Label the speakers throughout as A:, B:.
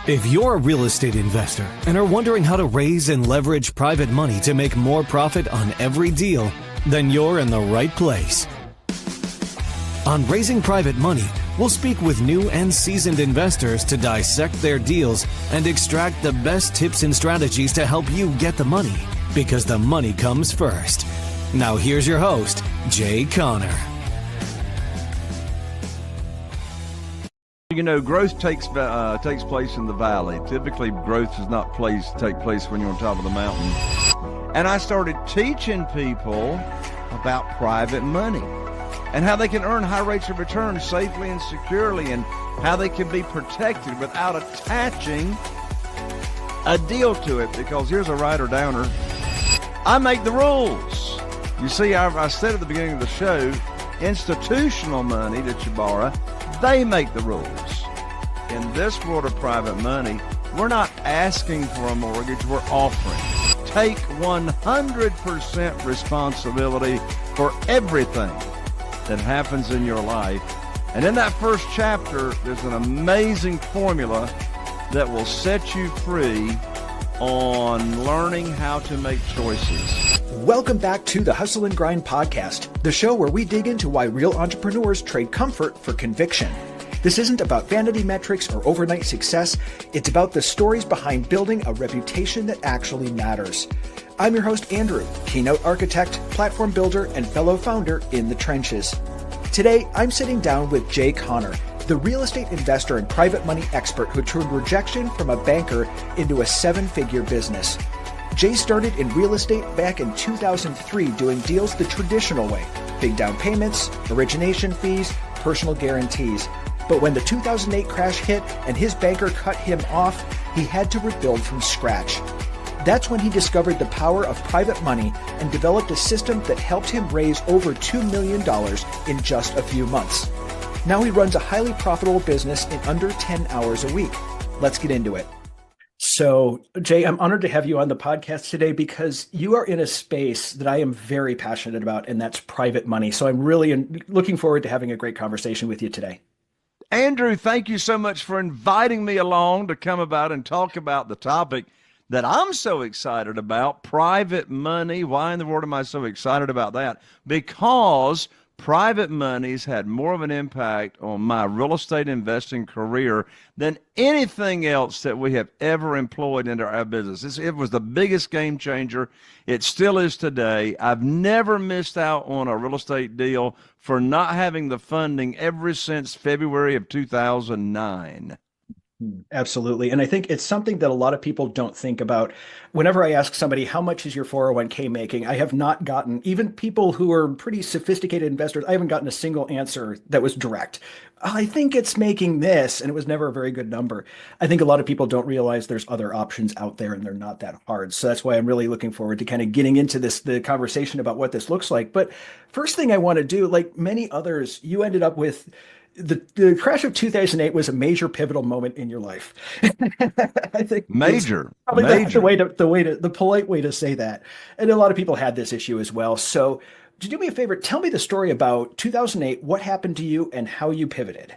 A: If you're a real estate investor and are wondering how to raise and leverage private money to make more profit on every deal, then you're in the right place. On Raising Private Money, we'll speak with new and seasoned investors to dissect their deals and extract the best tips and strategies to help you get the money, because the money comes first. Now here's your host, Jay Conner.
B: You know, growth takes place in the valley. Typically, growth does not take place when you're on top of the mountain. And I started teaching people about private money and how they can earn high rates of return safely and securely, and how they can be protected without attaching a deal to it. Because here's a writer downer: I make the rules. You see, I said at the beginning of the show, institutional money that you borrow, they make the rules. In this world of private money, we're not asking for a mortgage, we're offering. Take 100% responsibility for everything that happens in your life. And in that first chapter, there's an amazing formula that will set you free on learning how to make choices.
C: Welcome back to the Hustle and Grind podcast, the show where we dig into why real entrepreneurs trade comfort for conviction. This isn't about vanity metrics or overnight success. It's about the stories behind building a reputation that actually matters. I'm your host, Andrew, keynote architect, platform builder, and fellow founder in the trenches. Today, I'm sitting down with Jay Conner, the real estate investor and private money expert who turned rejection from a banker into a seven-figure business. Jay started in real estate back in 2003 doing deals the traditional way: big down payments, origination fees, personal guarantees. But when the 2008 crash hit and his banker cut him off, he had to rebuild from scratch. That's when he discovered the power of private money and developed a system that helped him raise over $2 million in just a few months. Now he runs a highly profitable business in under 10 hours a week. Let's get into it. So, Jay, I'm honored to have you on the podcast today because you are in a space that I am very passionate about, and that's private money. So I'm really looking forward to having a great conversation with you today.
B: Andrew, thank you so much for inviting me along to come about and talk about the topic that I'm so excited about, private money. Why in the world am I so excited about that? Because private money's had more of an impact on my real estate investing career than anything else that we have ever employed into our business. It was the biggest game changer. It still is today. I've never missed out on a real estate deal for not having the funding ever since February of 2009.
C: Absolutely. And I think it's something that a lot of people don't think about. Whenever I ask somebody, how much is your 401k making? I have not gotten, even people who are pretty sophisticated investors, I haven't gotten a single answer that was direct. I think it's making this, and it was never a very good number. I think a lot of people don't realize there's other options out there and they're not that hard. So that's why I'm really looking forward to kind of getting into the conversation about what this looks like. But first thing I want to do, like many others, you ended up with the crash of 2008 was a major pivotal moment in your life. I think
B: major.
C: The polite way to say that. And a lot of people had this issue as well. So do me a favor, tell me the story about 2008, what happened to you and how you pivoted.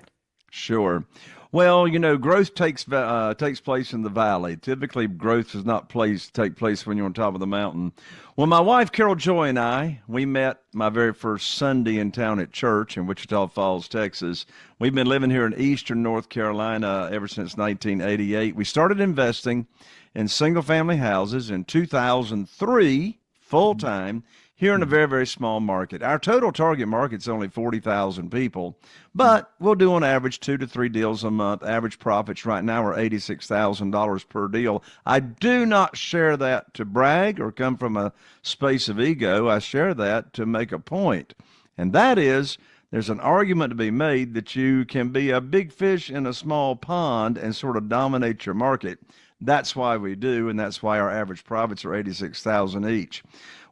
B: Sure. Well, you know, growth takes place in the valley. Typically, growth does not take place when you're on top of the mountain. Well, my wife, Carol Joy, and I, we met my very first Sunday in town at church in Wichita Falls, Texas. We've been living here in eastern North Carolina ever since 1988. We started investing in single-family houses in 2003, full-time, here in a very, very small market. Our total target market's only 40,000 people, but we'll do on average 2 to 3 deals a month. Average profits right now are $86,000 per deal. I do not share that to brag or come from a space of ego. I share that to make a point, and that is there's an argument to be made that you can be a big fish in a small pond and sort of dominate your market. That's why we do, and that's why our average profits are $86,000 each.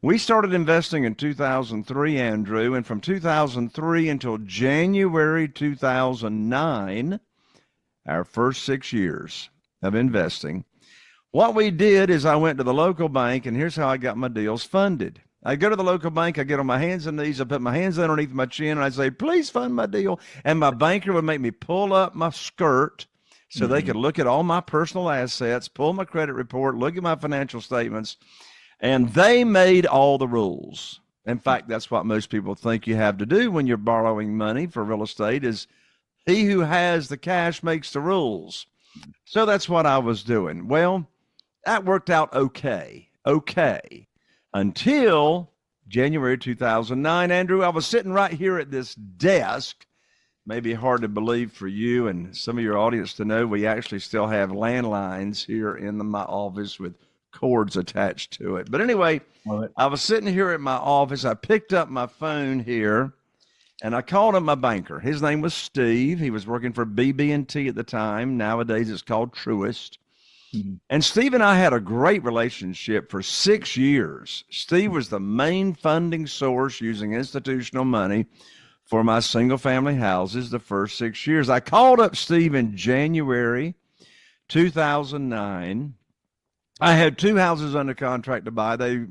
B: We started investing in 2003, Andrew, and from 2003 until January 2009, our first 6 years of investing, what we did is I went to the local bank, and here's how I got my deals funded. I go to the local bank, I get on my hands and knees, I put my hands underneath my chin, and I say, please fund my deal. And my banker would make me pull up my skirt, so they could look at all my personal assets, pull my credit report, look at my financial statements, and they made all the rules. In fact, that's what most people think you have to do when you're borrowing money for real estate is he who has the cash makes the rules. So that's what I was doing. Well, that worked out okay, until January 2009. Andrew, I was sitting right here at this desk. Maybe hard to believe for you and some of your audience to know we actually still have landlines here in my office with cords attached to it. But anyway, I was sitting here at my office. I picked up my phone here and I called up my banker. His name was Steve. He was working for BB&T at the time. Nowadays it's called Truist. And Steve and I had a great relationship for 6 years. Steve was the main funding source using institutional money for my single family houses the first 6 years. I called up Steve in January 2009. I had 2 houses under contract to buy. They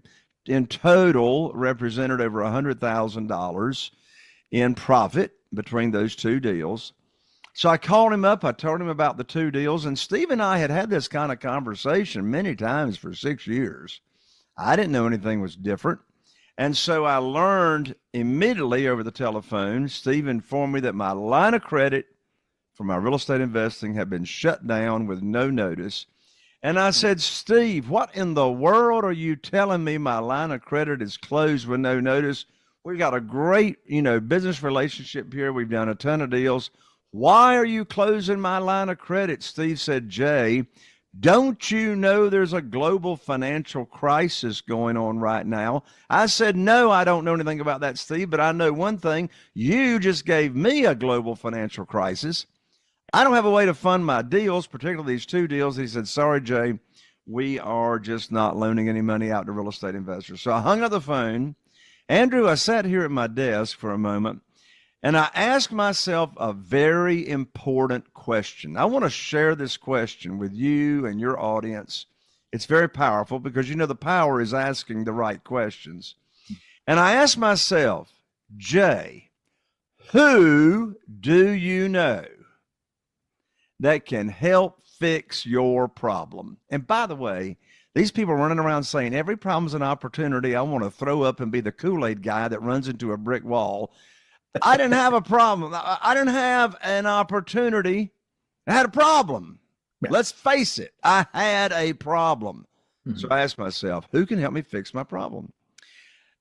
B: in total represented over $100,000 in profit between those 2 deals. So I called him up. I told him about the 2 deals, and Steve and I had this kind of conversation many times for 6 years. I didn't know anything was different. And so I learned immediately over the telephone, Steve informed me that my line of credit for my real estate investing had been shut down with no notice. And I said, Steve, what in the world are you telling me my line of credit is closed with no notice? We got a great, business relationship here. We've done a ton of deals. Why are you closing my line of credit? Steve said, Jay, don't you know there's a global financial crisis going on right now? I said, no, I don't know anything about that, Steve, but I know one thing. You just gave me a global financial crisis. I don't have a way to fund my deals, particularly these 2 deals. He said, sorry, Jay, we are just not loaning any money out to real estate investors. So I hung up the phone. Andrew, I sat here at my desk for a moment, and I asked myself a very important question. I want to share this question with you and your audience. It's very powerful because, the power is asking the right questions. And I asked myself, Jay, who do you know that can help fix your problem? And by the way, these people running around saying every problem's an opportunity. I want to throw up and be the Kool-Aid guy that runs into a brick wall. I didn't have a problem. I didn't have an opportunity. I had a problem. Yeah. Let's face it. I had a problem. So I asked myself, who can help me fix my problem?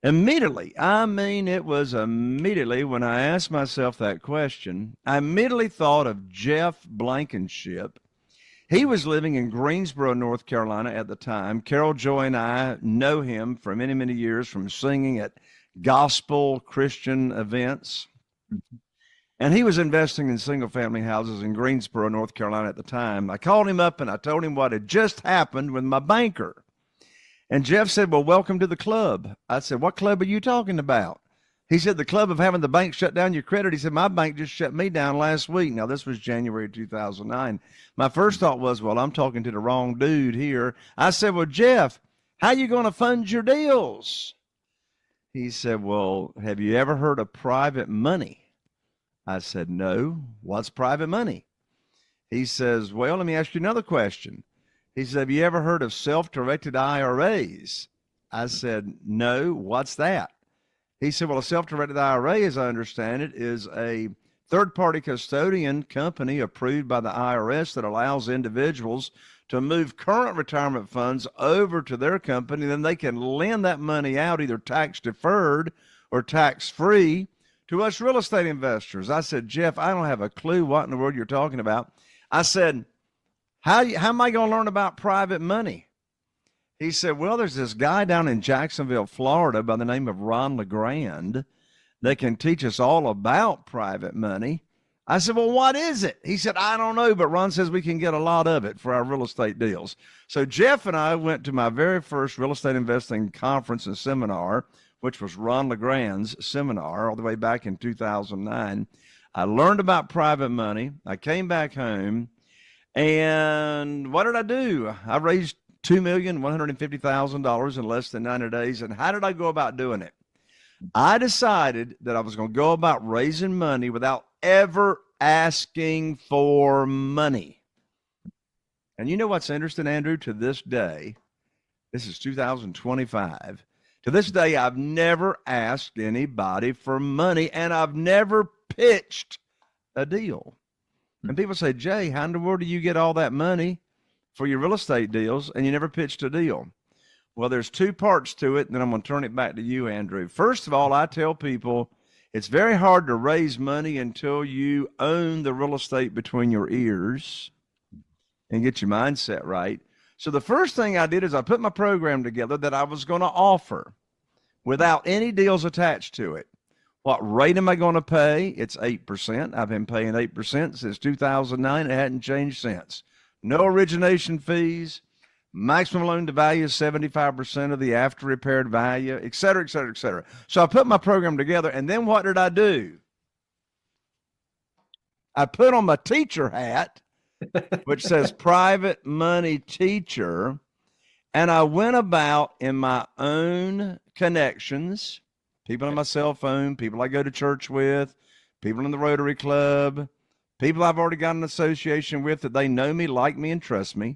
B: Immediately, it was immediately when I asked myself that question, I immediately thought of Jeff Blankenship. He was living in Greensboro, North Carolina at the time. Carol Joy and I know him for many, many years from singing at gospel Christian events. And he was investing in single family houses in Greensboro, North Carolina at the time. I called him up and I told him what had just happened with my banker. And Jeff said, well, welcome to the club. I said, what club are you talking about? He said, the club of having the bank shut down your credit. He said, my bank just shut me down last week. Now, this was January 2009. My first thought was, well, I'm talking to the wrong dude here. I said, well, Jeff, how you going to fund your deals? He said, well, have you ever heard of private money? I said, no. What's private money? He says, well, let me ask you another question. He said, have you ever heard of self-directed IRAs? I said, no. What's that? He said, well, a self-directed IRA, as I understand it, is a third-party custodian company approved by the IRS that allows individuals to move current retirement funds over to their company. Then they can lend that money out either tax-deferred or tax-free to us real estate investors. I said, Jeff, I don't have a clue what in the world you're talking about. I said, how am I going to learn about private money? He said, well, there's this guy down in Jacksonville, Florida by the name of Ron LeGrand that can teach us all about private money. I said, well, what is it? He said, I don't know, but Ron says we can get a lot of it for our real estate deals. So Jeff and I went to my very first real estate investing conference and seminar, which was Ron LeGrand's seminar all the way back in 2009. I learned about private money. I came back home, and what did I do? I raised $2,150,000 in less than 90 days. And how did I go about doing it? I decided that I was going to go about raising money without ever asking for money. And you know what's interesting, Andrew? To this day, this is 2025. To this day, I've never asked anybody for money, and I've never pitched a deal. And people say, Jay, how in the world do you get all that money for your real estate deals and you never pitched a deal? Well, there's two parts to it, and then I'm going to turn it back to you, Andrew. First of all, I tell people it's very hard to raise money until you own the real estate between your ears and get your mindset right. So the first thing I did is I put my program together that I was going to offer without any deals attached to it. What rate am I going to pay? It's 8%. I've been paying 8% since 2009. It hadn't changed since. No origination fees. Maximum loan to value is 75% of the after repaired value, et cetera, et cetera, et cetera. So I put my program together, and then what did I do? I put on my teacher hat, which says private money teacher, and I went about in my own connections, people on my cell phone, people I go to church with, people in the Rotary Club, people I've already got an association with that they know me, like me, and trust me.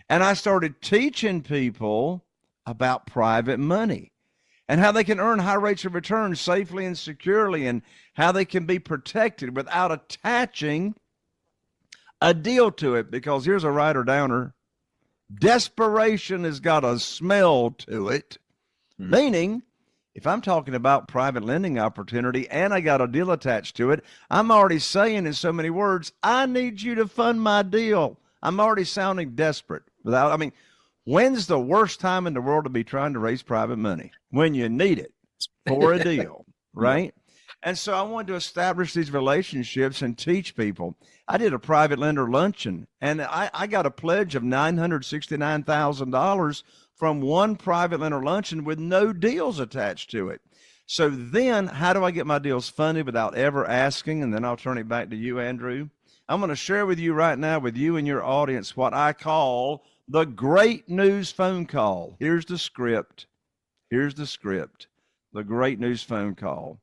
B: And I started teaching people about private money and how they can earn high rates of return safely and securely, and how they can be protected without attaching a deal to it. Because here's a writer downer. Desperation has got a smell to it, meaning if I'm talking about private lending opportunity and I got a deal attached to it, I'm already saying in so many words, I need you to fund my deal. I'm already sounding desperate. When's the worst time in the world to be trying to raise private money? When you need it for a deal, right? And so I wanted to establish these relationships and teach people. I did a private lender luncheon, and I got a pledge of $969,000 from one private lender luncheon with no deals attached to it. So then how do I get my deals funded without ever asking? And then I'll turn it back to you, Andrew. I'm going to share with you right now, with you and your audience, what I call the great news phone call. Here's the script. The great news phone call.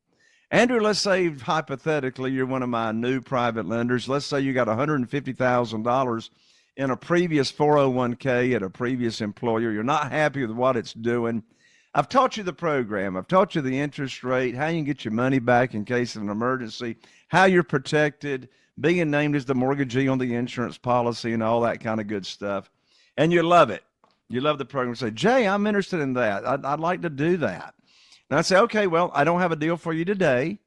B: Andrew, let's say hypothetically you're one of my new private lenders. Let's say you got $150,000 in a previous 401k at a previous employer. You're not happy with what it's doing. I've taught you the program. I've taught you the interest rate, how you can get your money back in case of an emergency, how you're protected, being named as the mortgagee on the insurance policy, and all that kind of good stuff. And you love it. You love the program. You say, Jay, I'm interested in that. I'd like to do that. And I say, okay, well, I don't have a deal for you today,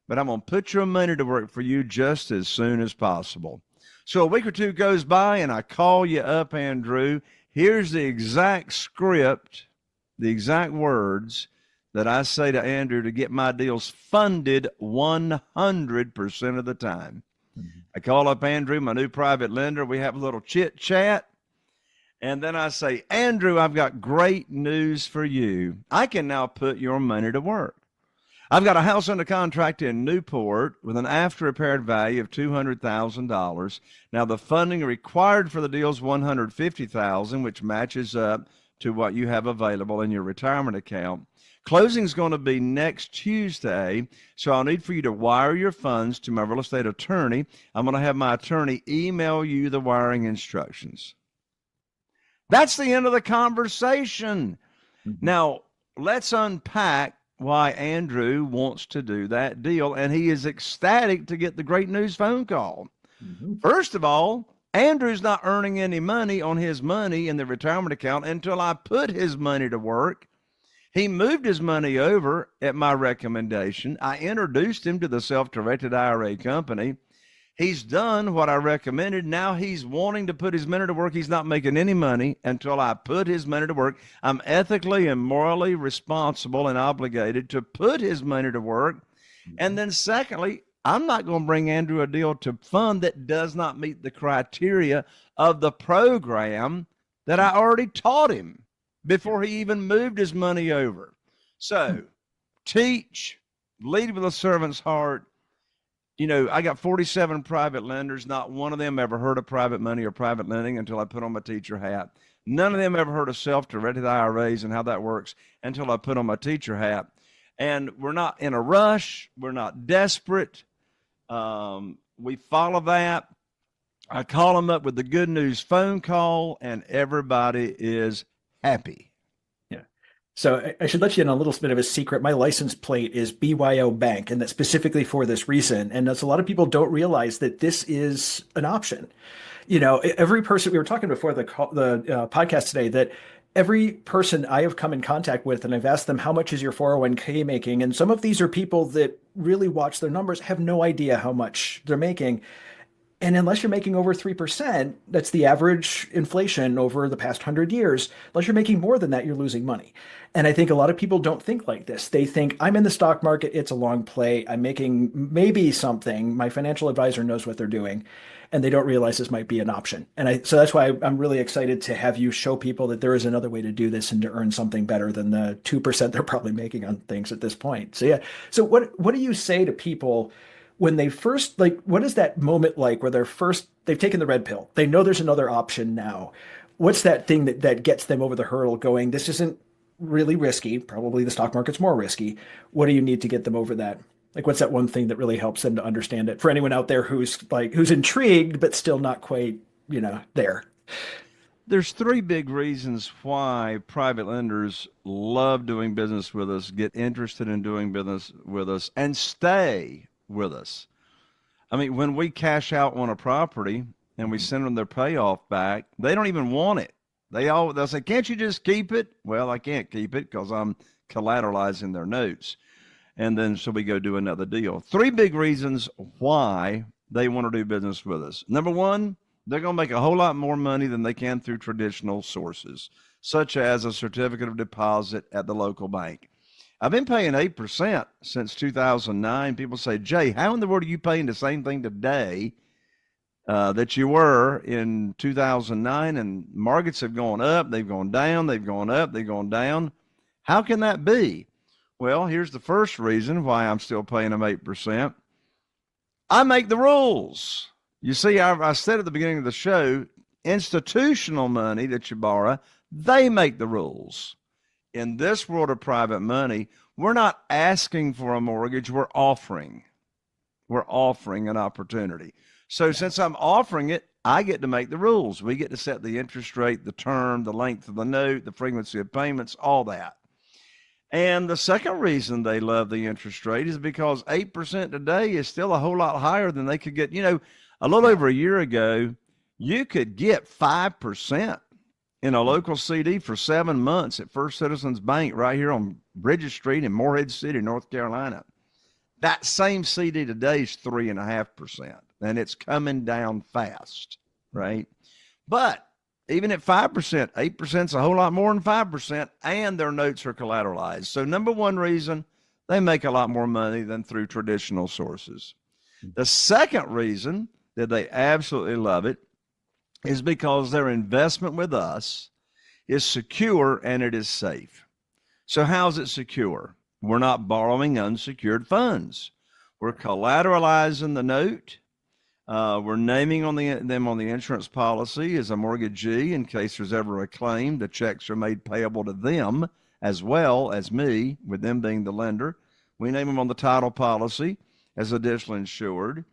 B: but I'm going to put your money to work for you just as soon as possible. So a week or two goes by, and I call you up, Andrew. Here's the exact script, the exact words that I say to Andrew to get my deals funded 100% of the time. I call up Andrew, my new private lender. We have a little chit chat. And then I say, Andrew, I've got great news for you. I can now put your money to work. I've got a house under contract in Newport with an after repaired value of $200,000. Now the funding required for the deal is $150,000, which matches up to what you have available in your retirement account. Closing is going to be next Tuesday, so I'll need for you to wire your funds to my real estate attorney. I'm going to have my attorney email you the wiring instructions. That's the end of the conversation. Now, let's unpack why Andrew wants to do that deal, and he is ecstatic to get the great news phone call. First of all, Andrew's not earning any money on his money in the retirement account until I put his money to work. He moved his money over at my recommendation. I introduced him to the self-directed IRA company. He's done what I recommended. Now he's wanting to put his money to work. He's not making any money until I put his money to work. I'm ethically and morally responsible and obligated to put his money to work. And then secondly, I'm not going to bring Andrew a deal to fund that does not meet the criteria of the program that I already taught him before he even moved his money over. So teach, lead with a servant's heart. You know, I got 47 private lenders. Not one of them ever heard of private money or private lending until I put on my teacher hat. None of them ever heard of self-directed IRAs and how that works until I put on my teacher hat. And we're not in a rush. We're not desperate. We follow that. I call them up with the good news phone call, and everybody is happy.
C: Yeah. So I should let you in a little bit of a secret. My license plate is BYO Bank, and that's specifically for this reason. And as a lot of people don't realize that this is an option. Every person we were talking before the podcast today that every person I have come in contact with, and I've asked them, how much is your 401k making? And some of these are people that really watch their numbers, have no idea how much they're making. And unless you're making over 3%, that's the average inflation over the past 100 years. Unless you're making more than that, you're losing money. And I think a lot of people don't think like this. They think, I'm in the stock market, it's a long play, I'm making maybe something, my financial advisor knows what they're doing, and they don't realize this might be an option. So that's why I'm really excited to have you show people that there is another way to do this and to earn something better than the 2% they're probably making on things at this point. So yeah. So what do you say to people when they first, like, what is that moment like where they've taken the red pill, they know there's another option now? What's that thing that gets them over the hurdle going, this isn't really risky, probably the stock market's more risky? What do you need to get them over that? Like, what's that one thing that really helps them to understand it, for anyone out there who's intrigued but still not quite there?
B: There's three big reasons why private lenders love doing business with us, get interested in doing business with us, and stay with us. I mean, when we cash out on a property and we send them their payoff back, they don't even want it. They'll say, can't you just keep it? Well, I can't keep it because I'm collateralizing their notes. And then so we go do another deal. Three big reasons why they want to do business with us. Number one, they're going to make a whole lot more money than they can through traditional sources, such as a certificate of deposit at the local bank. I've been paying 8% since 2009. People say, Jay, how in the world are you paying the same thing today that you were in 2009? And markets have gone up, they've gone down, they've gone up, they've gone down. How can that be? Well, here's the first reason why I'm still paying them 8%. I make the rules. You see, I said at the beginning of the show, institutional money that you borrow, they make the rules. In this world of private money, we're not asking for a mortgage, we're offering. We're offering an opportunity. So since I'm offering it, I get to make the rules. We get to set the interest rate, the term, the length of the note, the frequency of payments, all that. And the second reason they love the interest rate is because 8% today is still a whole lot higher than they could get. A little over a year ago, you could get 5% in a local CD for 7 months at First Citizens Bank right here on Bridges Street in Morehead City, North Carolina. That same CD today is 3.5%, and it's coming down fast, right? But even at 5%, 8% is a whole lot more than 5%, and their notes are collateralized. So number one reason, they make a lot more money than through traditional sources. The second reason that they absolutely love it is because their investment with us is secure and it is safe. So how's it secure? We're not borrowing unsecured funds. We're collateralizing the note. We're naming them on the insurance policy as a mortgagee in case there's ever a claim. The checks are made payable to them as well as me, with them being the lender. We name them on the title policy as additional insured.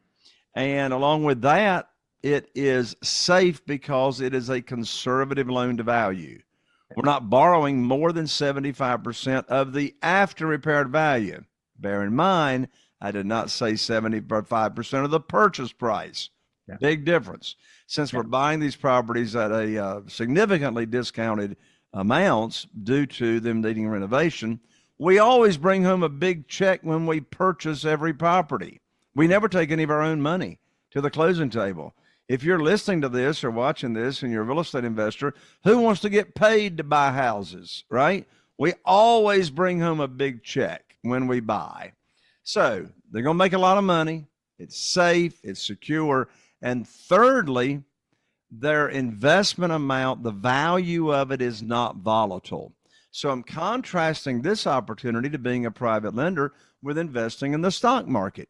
B: And along with that, it is safe because it is a conservative loan to value. We're not borrowing more than 75% of the after repaired value. Bear in mind, I did not say 75% of the purchase price. Yeah. Big difference. Since we're buying these properties at a significantly discounted amounts due to them needing renovation, we always bring home a big check when we purchase every property. We never take any of our own money to the closing table. If you're listening to this or watching this and you're a real estate investor, who wants to get paid to buy houses, right? We always bring home a big check when we buy. So they're going to make a lot of money. It's safe, it's secure. And thirdly, their investment amount, the value of it is not volatile. So I'm contrasting this opportunity to being a private lender with investing in the stock market.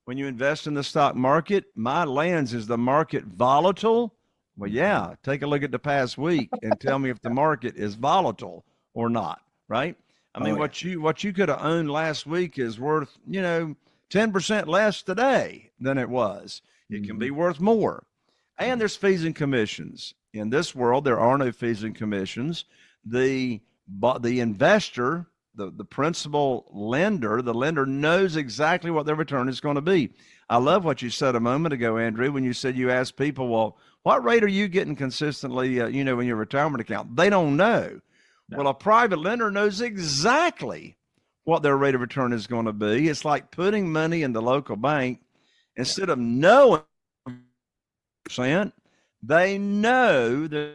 B: When you invest in the stock market, my lens is the market volatile. Well, yeah, take a look at the past week and tell me if the market is volatile or not, right? I mean, what you could have owned last week is worth, 10% less today than it was. It can be worth more. And there's fees and commissions. In this world, there are no fees and commissions. The investor, the principal lender, the lender knows exactly what their return is going to be. I love what you said a moment ago, Andrew, when you said you asked people, well, what rate are you getting consistently, in your retirement account? They don't know. No. Well, a private lender knows exactly what their rate of return is going to be. It's like putting money in the local bank. Instead of knowing %, they know that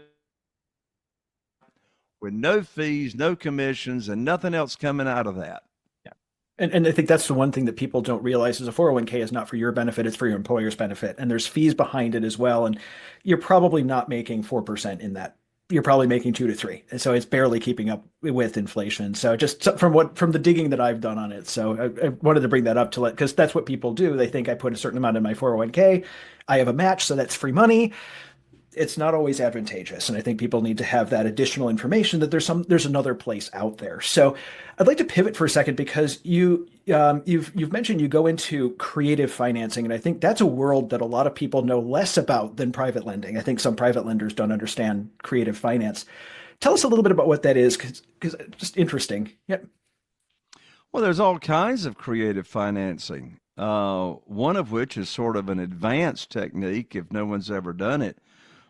B: with no fees, no commissions, and nothing else coming out of that.
C: Yeah. And I think that's the one thing that people don't realize is a 401k is not for your benefit, it's for your employer's benefit. And there's fees behind it as well. And you're probably not making 4% in that. You're probably making 2 to 3. And so it's barely keeping up with inflation. So just from the digging that I've done on it. So I wanted to bring that up because that's what people do. They think I put a certain amount in my 401k. I have a match, so that's free money. It's not always advantageous. And I think people need to have that additional information that there's another place out there. So I'd like to pivot for a second because you've mentioned you go into creative financing. And I think that's a world that a lot of people know less about than private lending. I think some private lenders don't understand creative finance. Tell us a little bit about what that is, because just interesting. Yep.
B: Well, there's all kinds of creative financing. One of which is sort of an advanced technique if no one's ever done it.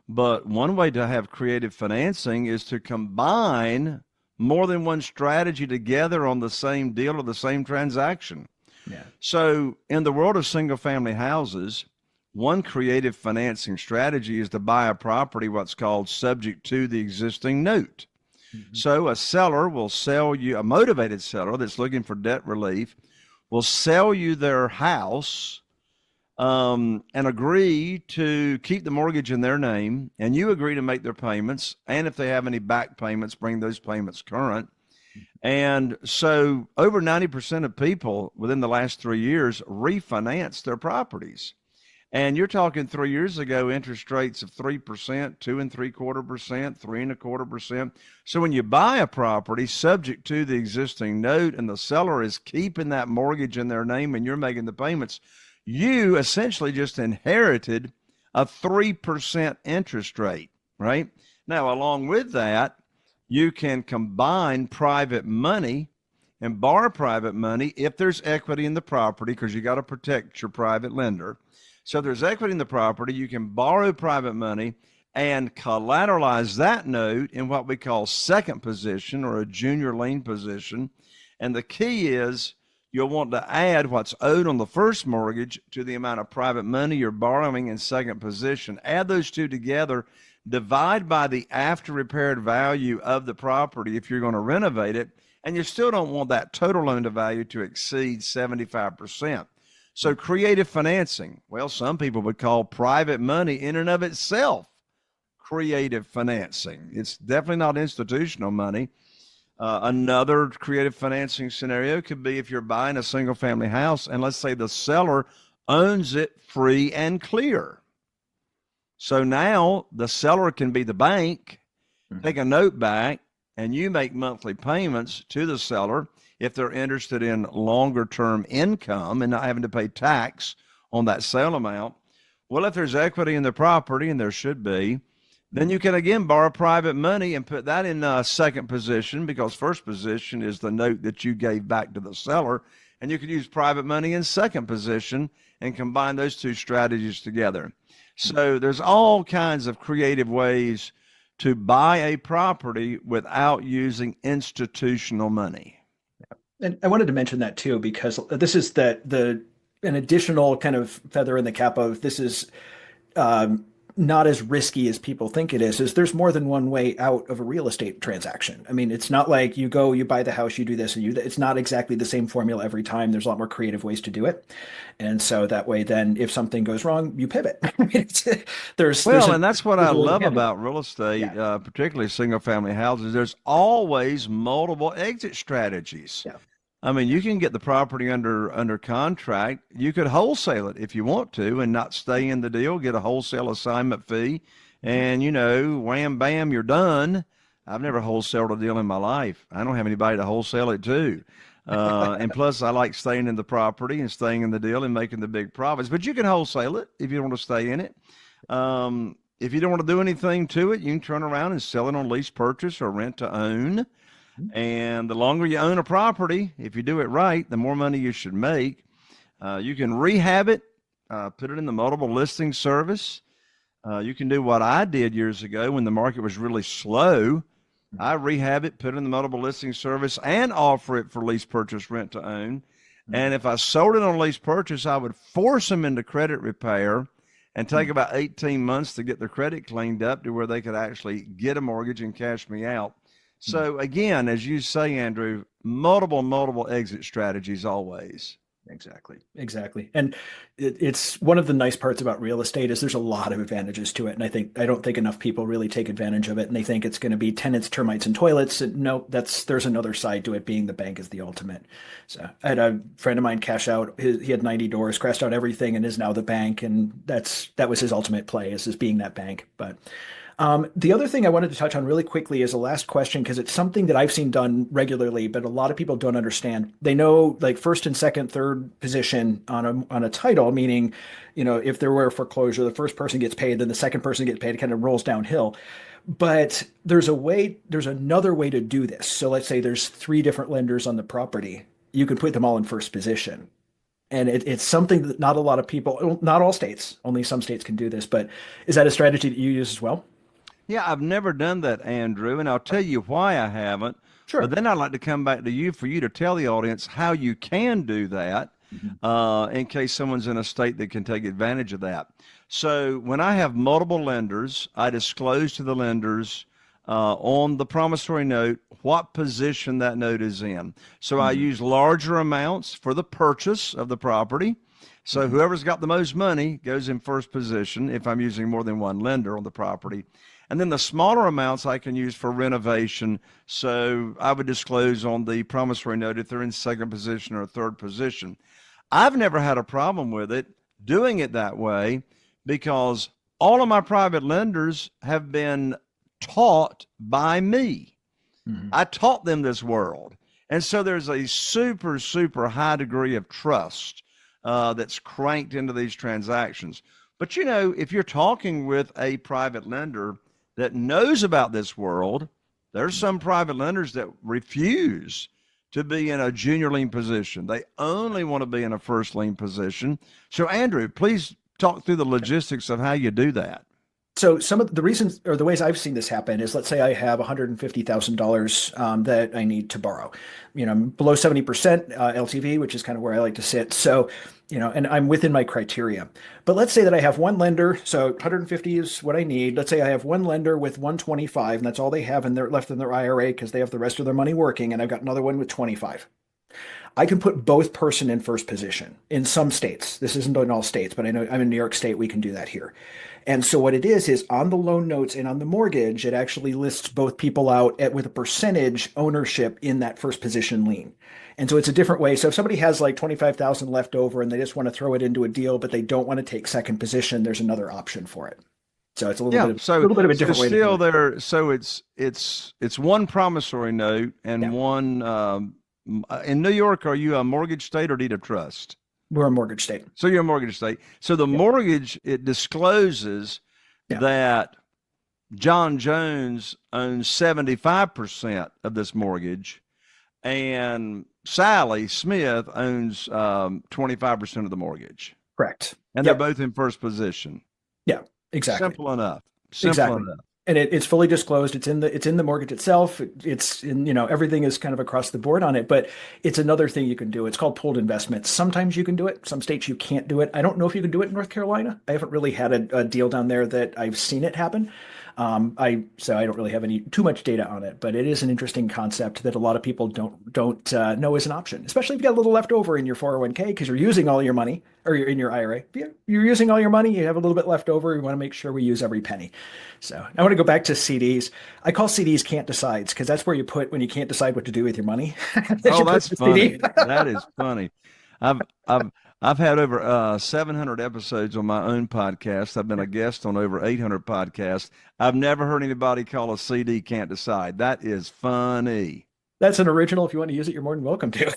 B: But one way to have creative financing is to combine more than one strategy together on the same deal or the same transaction. Yeah. So in the world of single family houses, one creative financing strategy is to buy a property, what's called subject to the existing note. Mm-hmm. So a seller will sell you, a motivated seller that's looking for debt relief will sell you their house and agree to keep the mortgage in their name, and you agree to make their payments, and if they have any back payments, bring those payments current. And so over 90% of people within the last 3 years refinance their properties. And you're talking 3 years ago, interest rates of 3%, 2.75%, 3.25%. So when you buy a property subject to the existing note and the seller is keeping that mortgage in their name and you're making the payments, you essentially just inherited a 3% interest rate, right? Now, along with that, you can combine private money and borrow private money if there's equity in the property, because you got to protect your private lender. So if there's equity in the property, you can borrow private money and collateralize that note in what we call second position or a junior lien position. And the key is you'll want to add what's owed on the first mortgage to the amount of private money you're borrowing in second position. Add those two together, divide by the after repaired value of the property if you're going to renovate it, and you still don't want that total loan to value to exceed 75%. So creative financing, well, some people would call private money in and of itself creative financing. It's definitely not institutional money. Another creative financing scenario could be if you're buying a single family house and let's say the seller owns it free and clear. So now the seller can be the bank, take a note back, and you make monthly payments to the seller if they're interested in longer term income and not having to pay tax on that sale amount. Well, if there's equity in the property, and there should be, then you can again borrow private money and put that in second position, because first position is the note that you gave back to the seller, and you could use private money in second position and combine those two strategies together. So there's all kinds of creative ways to buy a property without using institutional money.
C: And I wanted to mention that too, because this is an additional kind of feather in the cap of this is not as risky as people think it is there's more than one way out of a real estate transaction. I mean, it's not like you buy the house, you do this, and it's not exactly the same formula every time. There's a lot more creative ways to do it. And so that way, then if something goes wrong, you pivot. And
B: that's what I love about real estate, particularly single family houses. There's always multiple exit strategies. Yeah. I mean, you can get the property under contract. You could wholesale it if you want to and not stay in the deal, get a wholesale assignment fee, and, wham, bam, you're done. I've never wholesaled a deal in my life. I don't have anybody to wholesale it to. And plus, I like staying in the property and staying in the deal and making the big profits. But you can wholesale it if you want to stay in it. If you don't want to do anything to it, you can turn around and sell it on lease purchase or rent to own. And the longer you own a property, if you do it right, the more money you should make. You can rehab it, put it in the multiple listing service. You can do what I did years ago when the market was really slow. I rehab it, put it in the multiple listing service, and offer it for lease purchase, rent to own. And if I sold it on lease purchase, I would force them into credit repair and take about 18 months to get their credit cleaned up to where they could actually get a mortgage and cash me out. So again, as you say, Andrew, multiple exit strategies always.
C: Exactly. And it's one of the nice parts about real estate is there's a lot of advantages to it. And I don't think enough people really take advantage of it. And they think it's going to be tenants, termites, and toilets. And no, there's another side to it, being the bank is the ultimate. So I had a friend of mine cash out. He had 90 doors, crashed out everything, and is now the bank. And that was his ultimate play, is being that bank. But the other thing I wanted to touch on really quickly is a last question, because it's something that I've seen done regularly, but a lot of people don't understand. They know like first and second, third position on a title, meaning, if there were a foreclosure, the first person gets paid, then the second person gets paid. It kind of rolls downhill. But there's another way to do this. So let's say there's 3 different lenders on the property. You could put them all in first position. And it's something that not a lot of people, not all states, only some states can do this, but is that a strategy that you use as well?
B: Yeah, I've never done that, Andrew, and I'll tell you why I haven't.
C: Sure.
B: But then I'd like to come back to you for you to tell the audience how you can do that, in case someone's in a state that can take advantage of that. So when I have multiple lenders, I disclose to the lenders on the promissory note what position that note is in. So I use larger amounts for the purchase of the property. So whoever's got the most money goes in first position if I'm using more than one lender on the property. And then the smaller amounts I can use for renovation. So I would disclose on the promissory note if they're in second position or third position. I've never had a problem with it doing it that way, because all of my private lenders have been taught by me. I taught them this world. And so there's a super high degree of trust that's cranked into these transactions. But if you're talking with a private lender that knows about this world, there's some private lenders that refuse to be in a junior lien position. They only want to be in a first lien position. So Andrew, please talk through the logistics of how you do that.
C: So some of the reasons or the ways I've seen this happen is, let's say I have $150,000 that I need to borrow, below 70% LTV, which is kind of where I like to sit. So, and I'm within my criteria. But let's say that I have one lender. So 150 is what I need. Let's say I have one lender with 125, and that's all they have left in their IRA because they have the rest of their money working. And I've got another one with 25. I can put both person in first position in some states. This isn't in all states, but I know I'm in New York State. We can do that here. And so what it is on the loan notes and on the mortgage, it actually lists both people out with a percentage ownership in that first position lien. And so it's a different way. So if somebody has like 25,000 left over and they just want to throw it into a deal, but they don't want to take second position, there's another option for it. So it's a little bit of a different way.
B: Still there. So it's one promissory note and one. In New York, are you a mortgage state or deed of trust?
C: We're a mortgage state.
B: So you're a mortgage state. So the mortgage, it discloses that John Jones owns 75% of this mortgage, and Sally Smith owns 25% of the mortgage.
C: Correct.
B: And they're both in first position.
C: Yeah, exactly.
B: Simple enough.
C: Exactly. And it's fully disclosed. It's in the mortgage itself. It's in, everything is kind of across the board on it, but it's another thing you can do. It's called pooled investments. Sometimes you can do it. Some states you can't do it. I don't know if you can do it in North Carolina. I haven't really had a deal down there that I've seen it happen. So I don't really have too much data on it, but it is an interesting concept that a lot of people don't know is an option, especially if you got a little left over in your 401k because you're using all your money, or you're in your IRA. You're using all your money. You have a little bit left over. You want to make sure we use every penny. So I want to go back to CDs. I call CDs can't decides, because that's where you put when you can't decide what to do with your money.
B: That's funny. That is funny. I've had over 700 episodes on my own podcast. I've been a guest on over 800 podcasts. I've never heard anybody call a CD can't decide. That is funny.
C: That's an original. If you want to use it, you're more than welcome to.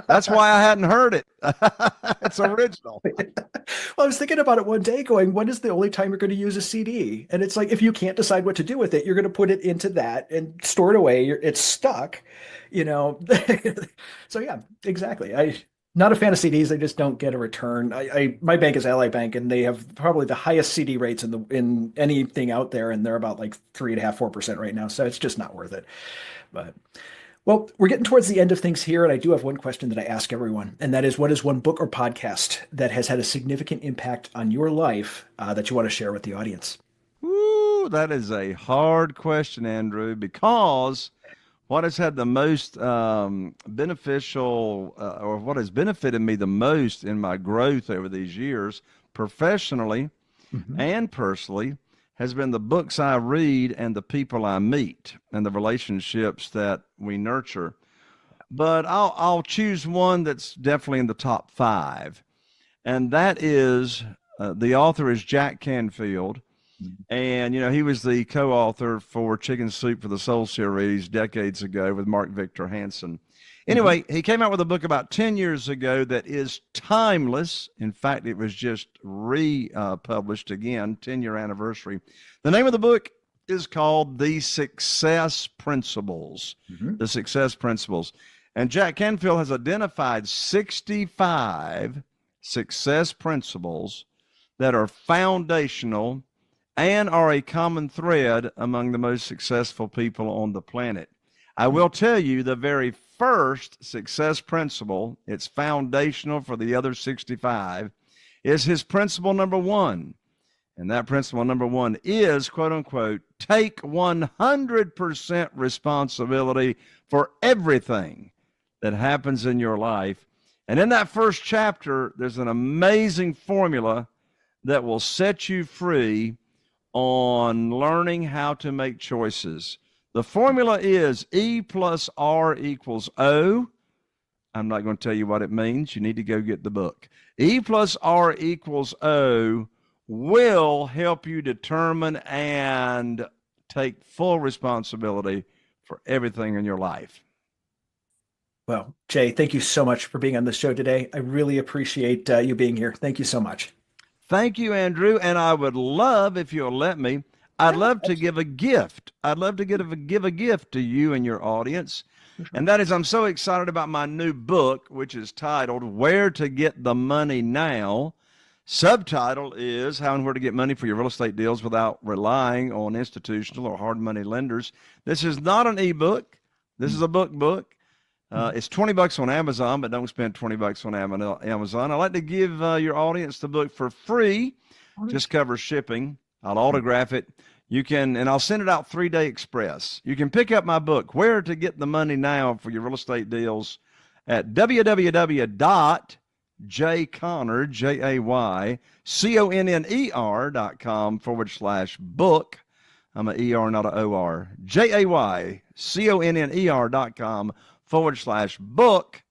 B: That's why I hadn't heard it. It's original.
C: Well, I was thinking about it one day going, when is the only time you're going to use a CD? And it's like, if you can't decide what to do with it, you're going to put it into that and store it away. It's stuck, you know? So yeah, exactly. Not a fan of CDs. They just don't get a return. My bank is Ally Bank, and they have probably the highest CD rates in anything out there. And they're about like 3.5%, 4% right now. So it's just not worth it. But well, we're getting towards the end of things here, and I do have one question that I ask everyone, and that is, what is one book or podcast that has had a significant impact on your life that you want to share with the audience?
B: Ooh, that is a hard question, Andrew, because what has had the most beneficial or what has benefited me the most in my growth over these years, professionally and personally, has been the books I read and the people I meet and the relationships that we nurture. But I'll choose one that's definitely in the top 5. And that is, the author is Jack Canfield. And, you know, he was the co-author for Chicken Soup for the Soul series decades ago with Mark Victor Hansen. Anyway, he came out with a book about 10 years ago that is timeless. In fact, it was just republished again, 10-year anniversary. The name of the book is called The Success Principles. The Success Principles. And Jack Canfield has identified 65 success principles that are foundational and are a common thread among the most successful people on the planet. I will tell you the very first success principle, it's foundational for the other 65, is his principle number 1. And that principle number 1 is, quote unquote, take 100% responsibility for everything that happens in your life. And in that first chapter, there's an amazing formula that will set you free on learning how to make choices. The formula is E plus R equals O. I'm not going to tell you what it means. You need to go get the book. E plus R equals O will help you determine and take full responsibility for everything in your life.
C: Well, Jay, thank you so much for being on the show today. I really appreciate you being here. Thank you so much.
B: Thank you, Andrew. And I would love, if you'll let me, I'd love to give a gift. I'd love to give a gift to you and your audience. And that is, I'm so excited about my new book, which is titled Where to Get the Money Now. Subtitle is How and Where to Get Money for Your Real Estate Deals Without Relying on Institutional or Hard Money Lenders. This is not an ebook. This is a book. It's $20 on Amazon, but don't spend $20 on Amazon. I like to give your audience the book for free. Just cover shipping. I'll autograph it. You can, and I'll send it out 3-day express. You can pick up my book, Where to Get the Money Now for Your Real Estate Deals, at www.jayconner, JAYCONNER.com/book. I'm an ER, not an OR. JAYCONNER.com/book.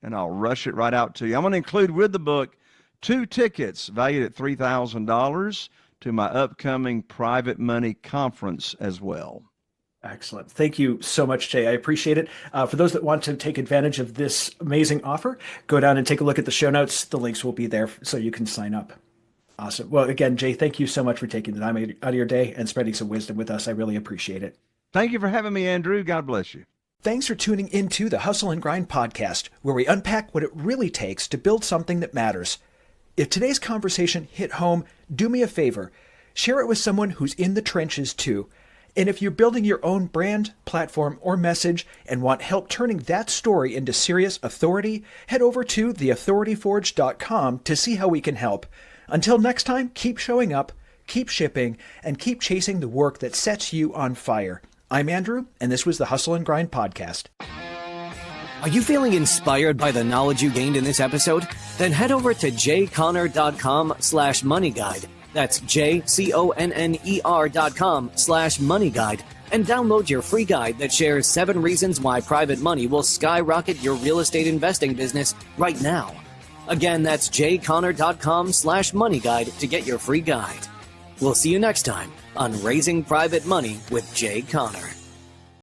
B: And I'll rush it right out to you. I'm going to include with the book 2 tickets valued at $3,000 to my upcoming private money conference as well.
C: Excellent. Thank you so much, Jay. I appreciate it. For those that want to take advantage of this amazing offer, go down and take a look at the show notes. The links will be there so you can sign up. Awesome. Well, again, Jay, thank you so much for taking the time out of your day and spreading some wisdom with us. I really appreciate it.
B: Thank you for having me, Andrew. God bless you.
C: Thanks for tuning into the Hustle and Grind podcast, where we unpack what it really takes to build something that matters. If today's conversation hit home, do me a favor. Share it with someone who's in the trenches too. And if you're building your own brand, platform, or message and want help turning that story into serious authority, head over to theauthorityforge.com to see how we can help. Until next time, keep showing up, keep shipping, and keep chasing the work that sets you on fire. I'm Andrew, and this was the Hustle and Grind podcast.
A: Are you feeling inspired by the knowledge you gained in this episode? Then head over to jayconner.com/moneyguide. That's jayconner.com/moneyguide and download your free guide that shares 7 reasons why private money will skyrocket your real estate investing business right now. Again, that's jayconner.com/moneyguide to get your free guide. We'll see you next time on Raising Private Money with Jay Conner.